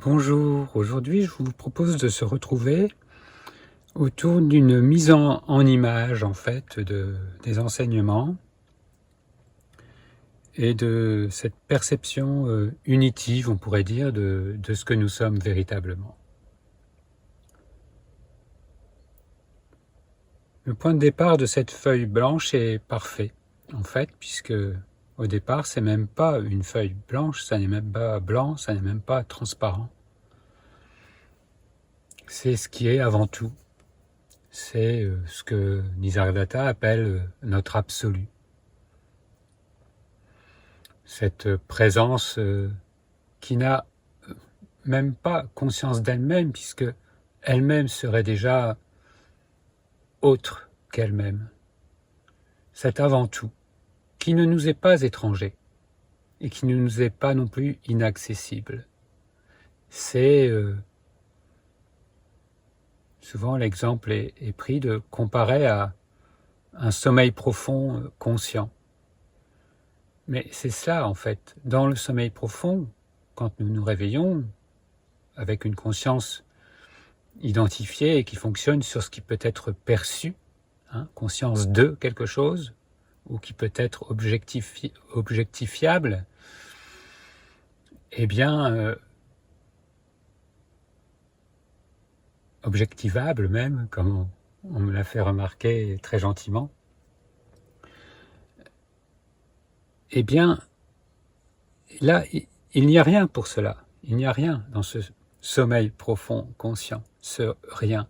Bonjour, aujourd'hui je vous propose de se retrouver autour d'une mise en image en fait des enseignements et de cette perception unitive, on pourrait dire, de ce que nous sommes véritablement. Le point de départ de cette feuille blanche est parfait en fait, puisque au départ c'est même pas une feuille blanche, ça n'est même pas blanc, ça n'est même pas transparent. C'est ce qui est avant tout. C'est ce que Nisargadatta appelle notre absolu. Cette présence qui n'a même pas conscience d'elle-même, puisque elle-même serait déjà autre qu'elle-même. Cet avant tout, qui ne nous est pas étranger, et qui ne nous est pas non plus inaccessible. C'est souvent l'exemple est pris de comparer à un sommeil profond conscient. Mais c'est cela en fait, dans le sommeil profond, quand nous nous réveillons, avec une conscience identifiée et qui fonctionne sur ce qui peut être perçu, conscience de quelque chose, ou qui peut être objectifiable, eh bien, objectivable même, comme on me l'a fait remarquer très gentiment, eh bien, là, il n'y a rien pour cela. Il n'y a rien dans ce sommeil profond, conscient, ce rien.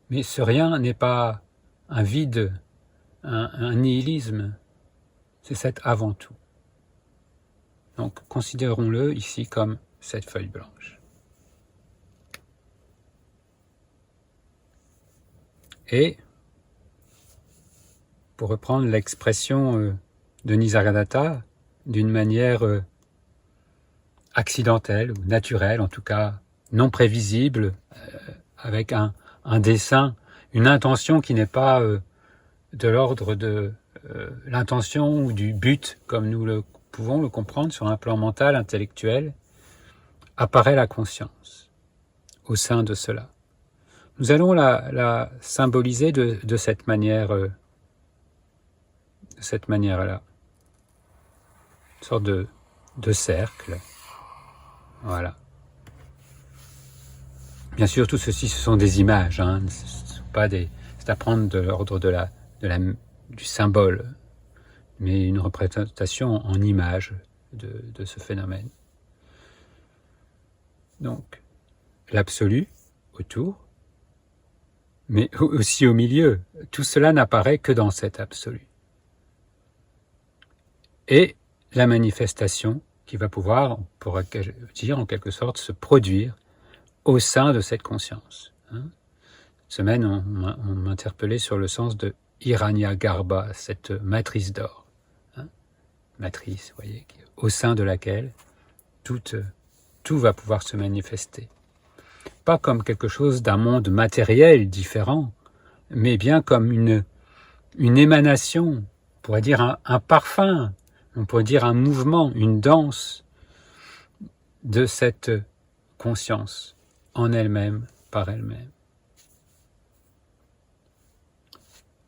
Mais ce rien n'est pas un vide, un nihilisme, c'est cet avant tout. Donc considérons-le ici comme cette feuille blanche. Et, pour reprendre l'expression de Nisargadatta, d'une manière accidentelle ou naturelle, en tout cas non prévisible, avec un dessein, une intention qui n'est pas de l'ordre de l'intention ou du but, comme nous pouvons le comprendre sur un plan mental, intellectuel, apparaît la conscience au sein de cela. Nous allons la symboliser de cette manière-là. Une sorte de cercle. Voilà. Bien sûr, tout ceci, ce sont des images. C'est à prendre de l'ordre du symbole, mais une représentation en image de ce phénomène. Donc, l'absolu autour, mais aussi au milieu. Tout cela n'apparaît que dans cet absolu. Et la manifestation qui va pouvoir, on pourrait dire en quelque sorte, se produire au sein de cette conscience. Cette semaine, on m'interpellait sur le sens de Hiranyagarbha, cette matrice d'or. Matrice, vous voyez, au sein de laquelle tout va pouvoir se manifester. Pas comme quelque chose d'un monde matériel différent, mais bien comme une émanation, on pourrait dire un parfum, on pourrait dire un mouvement, une danse de cette conscience en elle-même, par elle-même.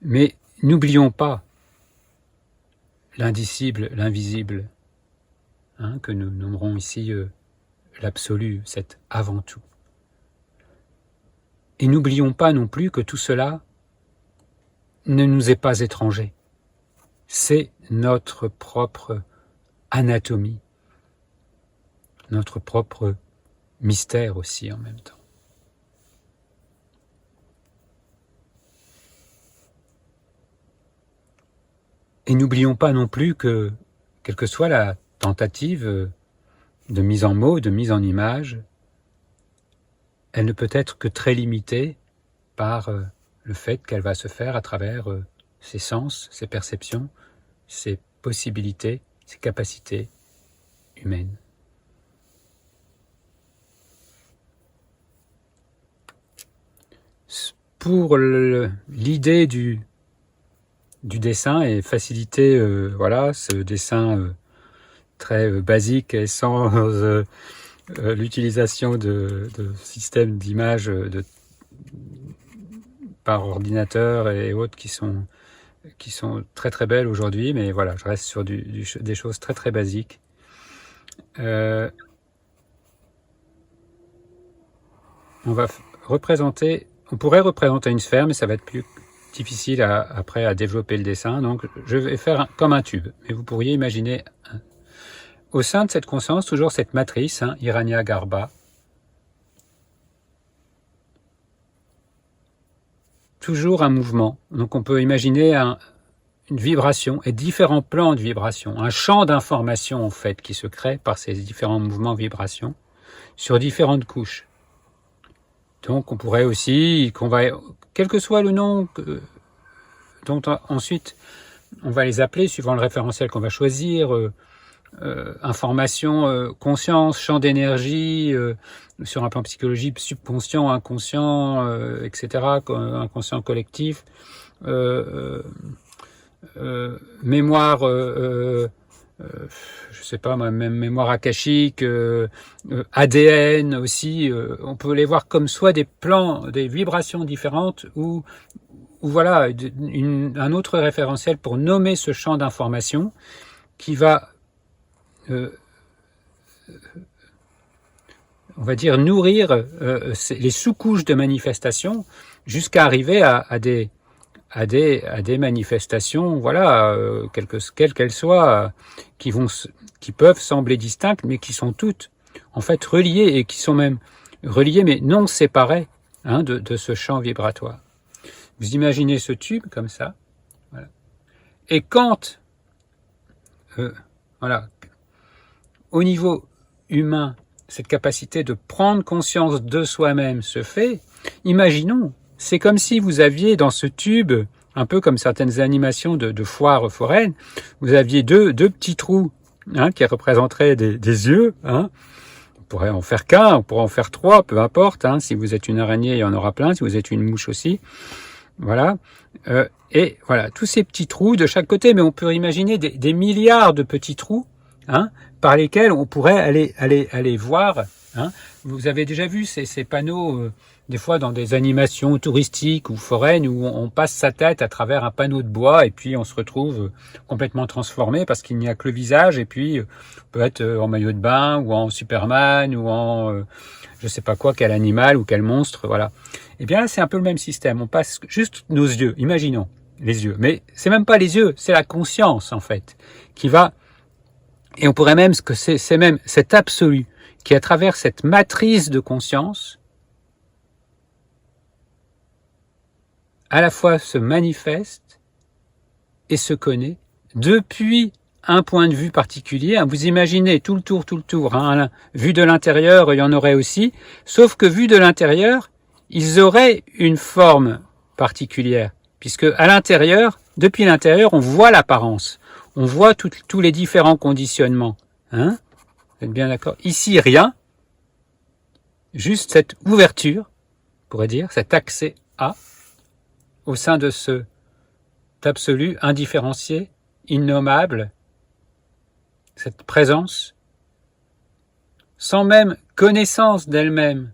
Mais n'oublions pas l'indicible, l'invisible, que nous nommerons ici l'absolu, cet avant tout. Et n'oublions pas non plus que tout cela ne nous est pas étranger. C'est notre propre anatomie, notre propre mystère aussi en même temps. Et n'oublions pas non plus que, quelle que soit la tentative de mise en mots, de mise en image, elle ne peut être que très limitée par le fait qu'elle va se faire à travers ses sens, ses perceptions, ses possibilités, ses capacités humaines. Pour l'idée du dessin et faciliter ce dessin très basique et sans l'utilisation de systèmes d'images par ordinateur et autres qui sont très très belles aujourd'hui, mais voilà, je reste sur des choses très très basiques. On pourrait représenter une sphère, mais ça va être plus difficile après à développer le dessin, donc je vais faire comme un tube. Mais vous pourriez imaginer, au sein de cette conscience, toujours cette matrice, Hiranyagarbha, toujours un mouvement. Donc on peut imaginer une vibration et différents plans de vibration, un champ d'information en fait qui se crée par ces différents mouvements de vibration sur différentes couches. Donc on pourrait aussi, quel que soit le nom, dont ensuite on va les appeler suivant le référentiel qu'on va choisir, information, conscience, champ d'énergie, sur un plan psychologique, subconscient, inconscient, etc., inconscient collectif, mémoire, je sais pas moi, même mémoire akashique, ADN aussi, on peut les voir comme soit des plans, des vibrations différentes ou voilà un autre référentiel pour nommer ce champ d'information qui va on va dire nourrir les sous-couches de manifestation jusqu'à arriver à des manifestations, voilà, quelles qu'elles soient, qui peuvent sembler distinctes, mais qui sont toutes en fait reliées et qui sont même reliées mais non séparées de ce champ vibratoire. Vous imaginez ce tube comme ça, voilà. Et quand, voilà, au niveau humain, cette capacité de prendre conscience de soi-même se fait, imaginons, c'est comme si vous aviez dans ce tube, un peu comme certaines animations de foires foraines, vous aviez deux petits trous qui représenteraient des yeux. On pourrait en faire qu'un, on pourrait en faire trois, peu importe. Si vous êtes une araignée, il y en aura plein. Si vous êtes une mouche aussi. Voilà. Et voilà, tous ces petits trous de chaque côté, mais on peut imaginer des milliards de petits trous par lesquels on pourrait aller voir. Vous avez déjà vu ces panneaux, des fois dans des animations touristiques ou foraines, où on passe sa tête à travers un panneau de bois et puis on se retrouve complètement transformé parce qu'il n'y a que le visage, et puis on peut être en maillot de bain ou en Superman ou en je sais pas quoi, quel animal ou quel monstre, voilà. Et bien là, c'est un peu le même système. On passe juste nos yeux, imaginons les yeux, mais c'est même pas les yeux, c'est la conscience en fait qui va. Et on pourrait même que c'est même cet absolu qui, à travers cette matrice de conscience, à la fois se manifeste et se connaît depuis un point de vue particulier. Vous imaginez tout le tour, vu de l'intérieur, il y en aurait aussi, sauf que vu de l'intérieur, ils auraient une forme particulière, puisque à l'intérieur, depuis l'intérieur, on voit l'apparence, on voit tous les différents conditionnements. Vous êtes bien d'accord? Ici, rien, juste cette ouverture, on pourrait dire, cet accès au sein de ce absolu indifférencié, innommable, cette présence, sans même connaissance d'elle-même.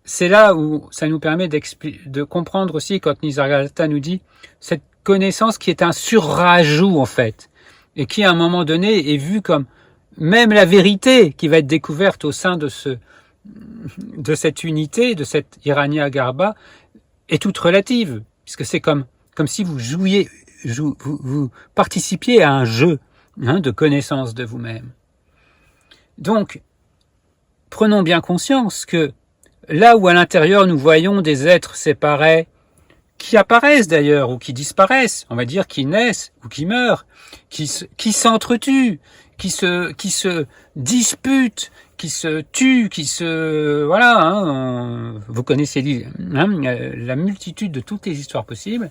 C'est là où ça nous permet de comprendre aussi, quand Nisargadatta nous dit, cette connaissance qui est un surrajout en fait, et qui à un moment donné est vue comme même la vérité qui va être découverte au sein de cette unité, de cette Hiranyagarbha, est toute relative, puisque c'est comme si vous vous participiez à un jeu de connaissance de vous-même. Donc, prenons bien conscience que là où à l'intérieur nous voyons des êtres séparés, qui apparaissent d'ailleurs ou qui disparaissent, on va dire qui naissent ou qui meurent, qui s'entretuent, qui se disputent, qui se tuent, vous connaissez la multitude de toutes les histoires possibles.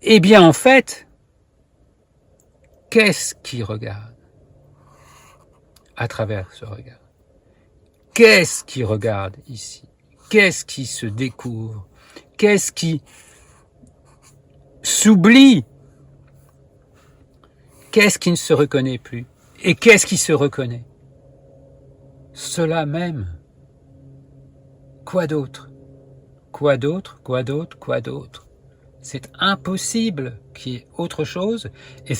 Eh bien en fait, qu'est-ce qui regarde à travers ce regard? Qu'est-ce qui regarde ici? Qu'est-ce qui se découvre? Qu'est-ce qui s'oublie? Qu'est-ce qui ne se reconnaît plus? Et qu'est-ce qui se reconnaît? Cela même. Quoi d'autre? Quoi d'autre? Quoi d'autre? Quoi d'autre? C'est impossible qu'il y ait autre chose, et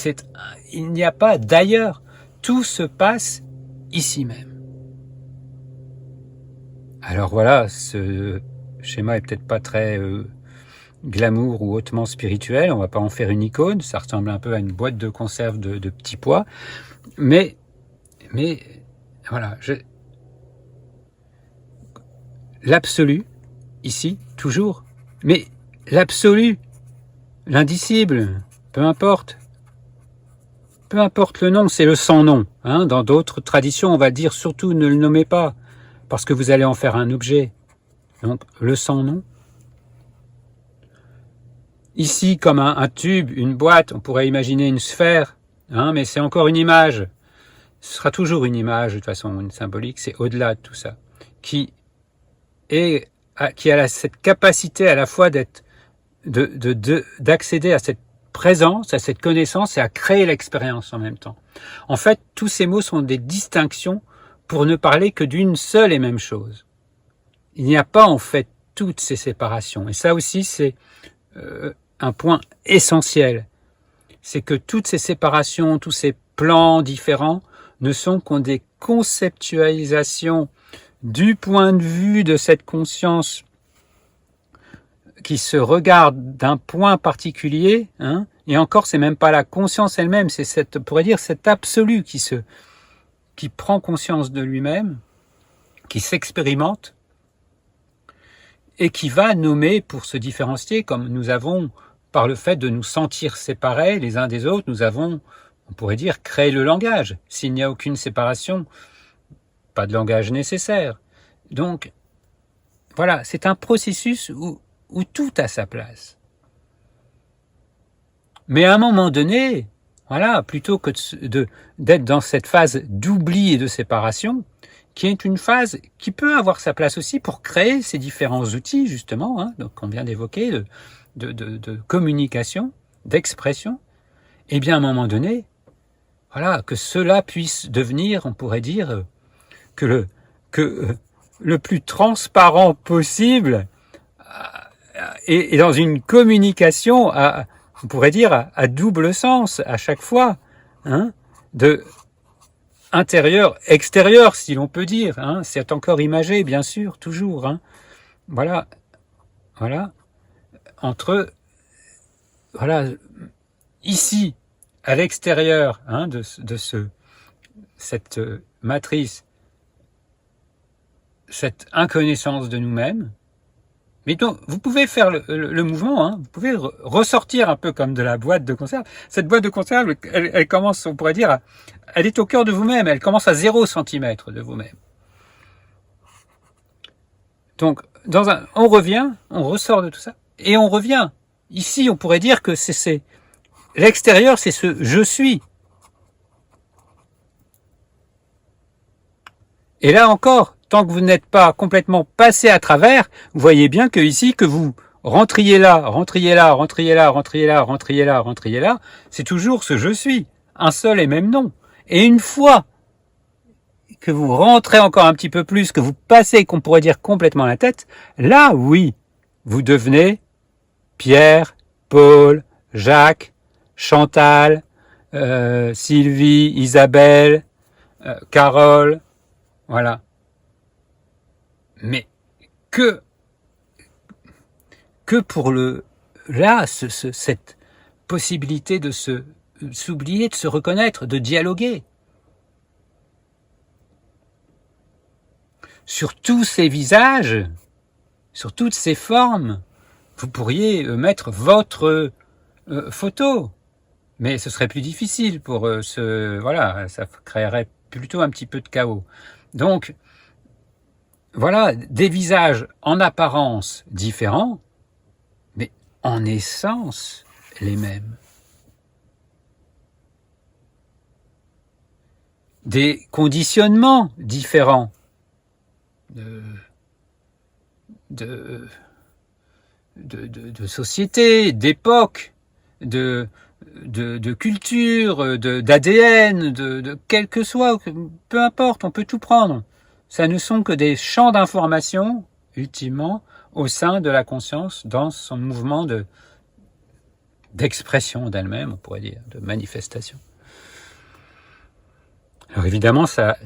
il n'y a pas d'ailleurs. Tout se passe ici même. Alors voilà, ce schéma est peut-être pas très glamour ou hautement spirituel, on va pas en faire une icône, ça ressemble un peu à une boîte de conserve de petits pois, mais voilà, l'absolu, ici, toujours, mais l'absolu, l'indicible, peu importe le nom, c'est le sans nom. Hein. Dans d'autres traditions, on va dire surtout ne le nommez pas, parce que vous allez en faire un objet. Donc le sans nom. Ici, comme un tube, une boîte, on pourrait imaginer une sphère, hein, mais c'est encore une image. Ce sera toujours une image, de toute façon, une symbolique, c'est au-delà de tout ça, qui a cette capacité à la fois d'accéder à cette présence, à cette connaissance et à créer l'expérience en même temps. En fait, tous ces mots sont des distinctions pour ne parler que d'une seule et même chose. Il n'y a pas en fait toutes ces séparations. Et ça aussi, c'est un point essentiel. C'est que toutes ces séparations, tous ces plans différents ne sont qu'en des conceptualisations du point de vue de cette conscience qui se regarde d'un point particulier, hein, et encore, c'est même pas la conscience elle-même, c'est on pourrait dire, cet absolu qui prend conscience de lui-même, qui s'expérimente, et qui va nommer pour se différencier, comme nous avons, par le fait de nous sentir séparés les uns des autres, nous avons, on pourrait dire, créé le langage. S'il n'y a aucune séparation, pas de langage nécessaire. Donc, voilà, c'est un processus où tout a sa place. Mais à un moment donné, voilà, plutôt que d'être dans cette phase d'oubli et de séparation, qui est une phase qui peut avoir sa place aussi pour créer ces différents outils, justement, hein, donc qu'on vient d'évoquer, de communication, d'expression, et bien à un moment donné, voilà, que cela puisse devenir, on pourrait dire, que le plus transparent possible, et dans une communication, on pourrait dire, à double sens à chaque fois, hein, de intérieur, extérieur, si l'on peut dire, hein, c'est encore imagé, bien sûr, toujours, hein, voilà, entre, voilà, ici, à l'extérieur, hein, de cette matrice, cette inconnaissance de nous-mêmes. Mais donc, vous pouvez faire le mouvement, hein, vous pouvez ressortir un peu comme de la boîte de conserve. Cette boîte de conserve, elle commence, on pourrait dire, elle est au cœur de vous-même, elle commence à 0 centimètre de vous-même. Donc, on revient, on ressort de tout ça, et on revient. Ici, on pourrait dire que l'extérieur, c'est ce « je suis ». Et là encore, tant que vous n'êtes pas complètement passé à travers, vous voyez bien que ici, que vous rentriez là, c'est toujours ce je suis, un seul et même nom. Et une fois que vous rentrez encore un petit peu plus, que vous passez, qu'on pourrait dire complètement la tête, là, oui, vous devenez Pierre, Paul, Jacques, Chantal, Sylvie, Isabelle, Carole, voilà. Mais que pour cette possibilité de s'oublier, de se reconnaître, de dialoguer. Sur tous ces visages, sur toutes ces formes, vous pourriez mettre votre photo. Mais ce serait plus difficile pour voilà, ça créerait plutôt un petit peu de chaos. Donc, voilà, des visages en apparence différents, mais en essence les mêmes. Des conditionnements différents de société, d'époque, de de culture, d'ADN, de quel que soit, peu importe, on peut tout prendre. Ça ne sont que des champs d'information, ultimement, au sein de la conscience, dans son mouvement d'expression d'elle-même, on pourrait dire, de manifestation. Alors évidemment, ça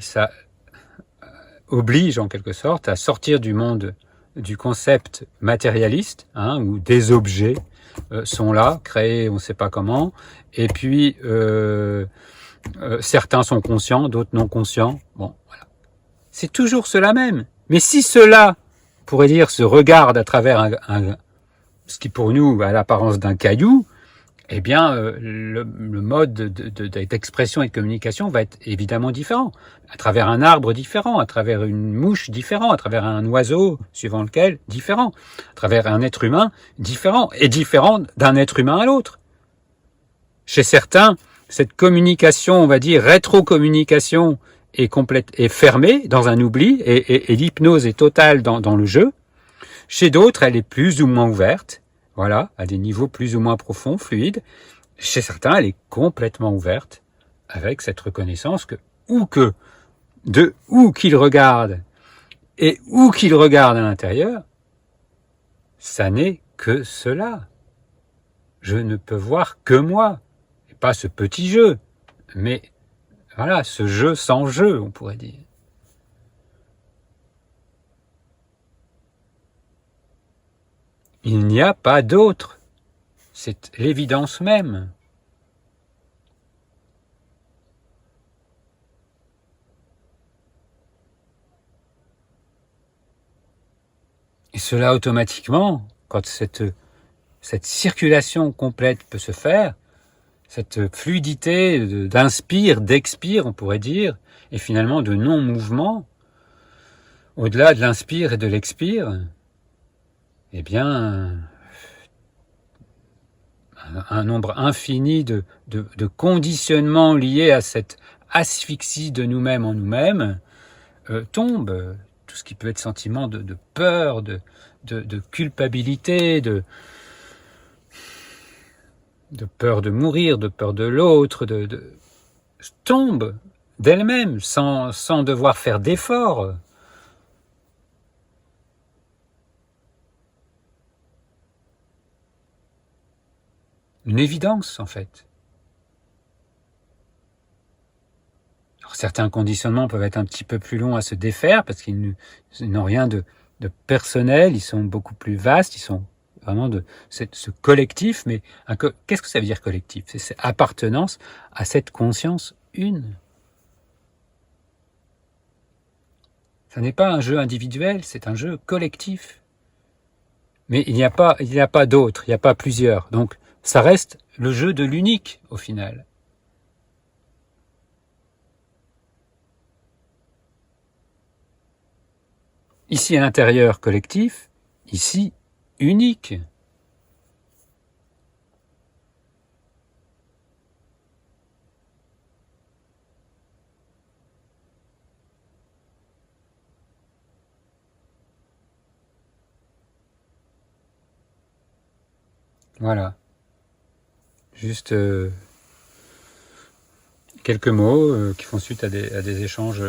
oblige en quelque sorte à sortir du monde du concept matérialiste, où des objets sont là, créés on ne sait pas comment, et puis certains sont conscients, d'autres non conscients. Bon, voilà. C'est toujours cela même. Mais si cela, on pourrait dire, se regarde à travers ce qui pour nous a l'apparence d'un caillou, eh bien, le mode d'expression et de communication va être évidemment différent. À travers un arbre différent, à travers une mouche différent, à travers un oiseau, suivant lequel, différent. À travers un être humain, différent. Et différent d'un être humain à l'autre. Chez certains, cette communication, on va dire, rétro-communication est fermée dans un oubli, et l'hypnose est totale dans le jeu. Chez d'autres, elle est plus ou moins ouverte. Voilà, à des niveaux plus ou moins profonds, fluides. Chez certains, elle est complètement ouverte, avec cette reconnaissance que où qu'ils regardent et où qu'ils regardent à l'intérieur, ça n'est que cela. Je ne peux voir que moi, et pas ce petit jeu, mais voilà, ce jeu sans jeu, on pourrait dire. Il n'y a pas d'autre. C'est l'évidence même. Et cela automatiquement, quand cette circulation complète peut se faire, cette fluidité d'inspire, d'expire, on pourrait dire, et finalement de non-mouvement, au-delà de l'inspire et de l'expire, eh bien, un nombre infini de conditionnements liés à cette asphyxie de nous-mêmes en nous-mêmes tombe. Tout ce qui peut être sentiment de peur, de culpabilité, de peur de mourir, de peur de l'autre, tombe d'elle-même sans devoir faire d'efforts. Une évidence, en fait. Alors, certains conditionnements peuvent être un petit peu plus longs à se défaire parce qu'ils n'ont rien de personnel, ils sont beaucoup plus vastes, ils sont vraiment de ce collectif, mais qu'est-ce que ça veut dire collectif? C'est cette appartenance à cette conscience une. Ça n'est pas un jeu individuel, c'est un jeu collectif. Mais il n'y a pas d'autre, il n'y a pas plusieurs. Donc, ça reste le jeu de l'unique, au final. Ici, à l'intérieur, collectif. Ici, unique. Voilà. Juste quelques mots qui font suite à des échanges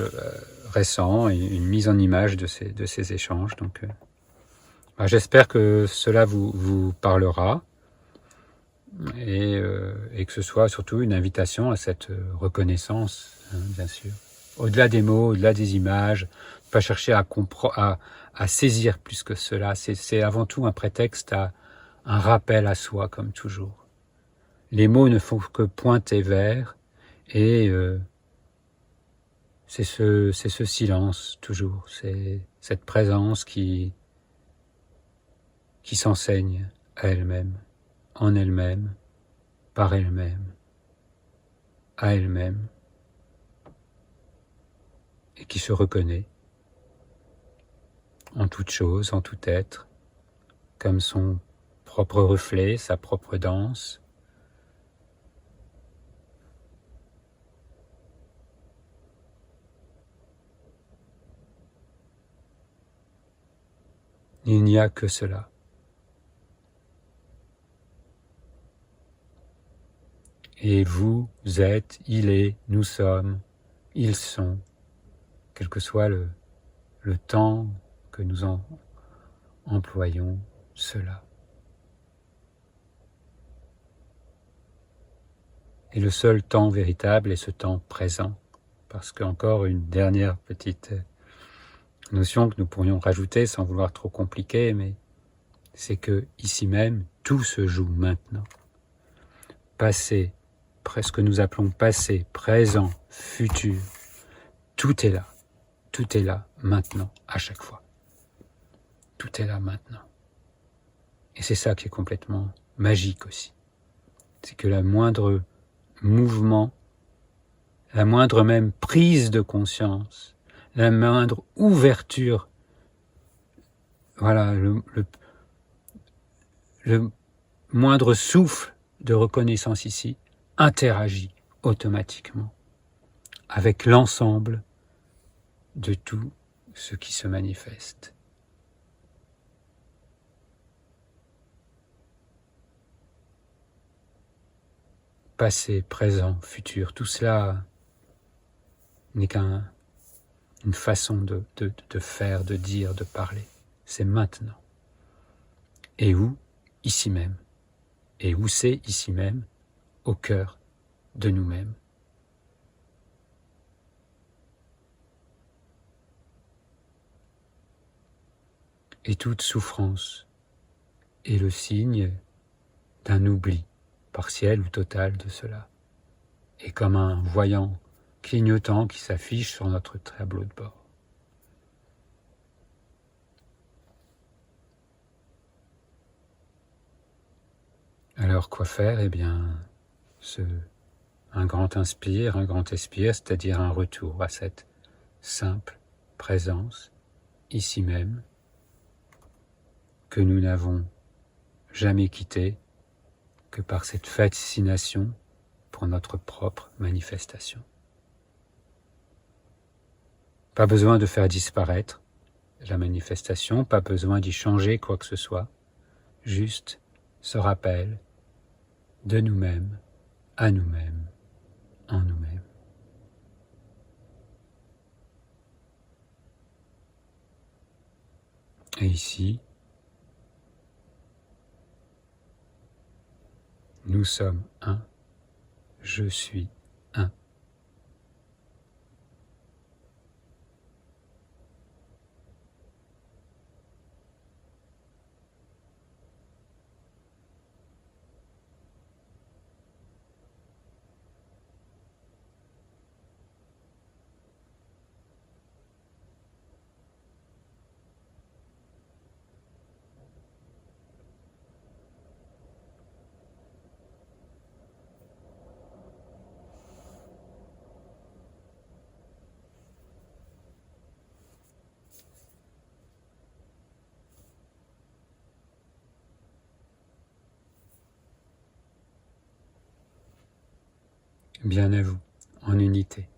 récents et une mise en image de ces échanges. Donc, j'espère que cela vous parlera et que ce soit surtout une invitation à cette reconnaissance, bien sûr. Au-delà des mots, au-delà des images, pas chercher à saisir plus que cela. C'est avant tout un prétexte à un rappel à soi, comme toujours. Les mots ne font que pointer vers, et c'est ce silence, toujours. C'est cette présence qui s'enseigne à elle-même, en elle-même, par elle-même, à elle-même, et qui se reconnaît en toute chose, en tout être, comme son propre reflet, sa propre danse. Il n'y a que cela. Et vous êtes, il est, nous sommes, ils sont, quel que soit le temps que nous employons cela. Et le seul temps véritable est ce temps présent, parce qu'encore une dernière petite notion que nous pourrions rajouter sans vouloir trop compliquer, mais c'est que ici même, tout se joue maintenant. Passé, ce que nous appelons passé, présent, futur, tout est là, maintenant, à chaque fois. Tout est là maintenant. Et c'est ça qui est complètement magique aussi. C'est que la moindre mouvement, la moindre même prise de conscience, la moindre ouverture, voilà, le moindre souffle de reconnaissance ici interagit automatiquement avec l'ensemble de tout ce qui se manifeste. Passé, présent, futur, tout cela n'est qu'une façon de faire, de dire, de parler. C'est maintenant. Et où? Ici même. Et où c'est ici même? Au cœur de nous-mêmes. Et toute souffrance est le signe d'un oubli partiel ou total de cela, et comme un voyant clignotant qui s'affiche sur notre tableau de bord. Alors quoi faire? Eh bien, un grand inspire, un grand expire, c'est-à-dire un retour à cette simple présence, ici même, que nous n'avons jamais quittée que par cette fascination pour notre propre manifestation. Pas besoin de faire disparaître la manifestation, pas besoin d'y changer quoi que ce soit, juste ce rappel de nous-mêmes, à nous-mêmes, en nous-mêmes. Et ici, nous sommes un, je suis un. Bien à vous, en unité.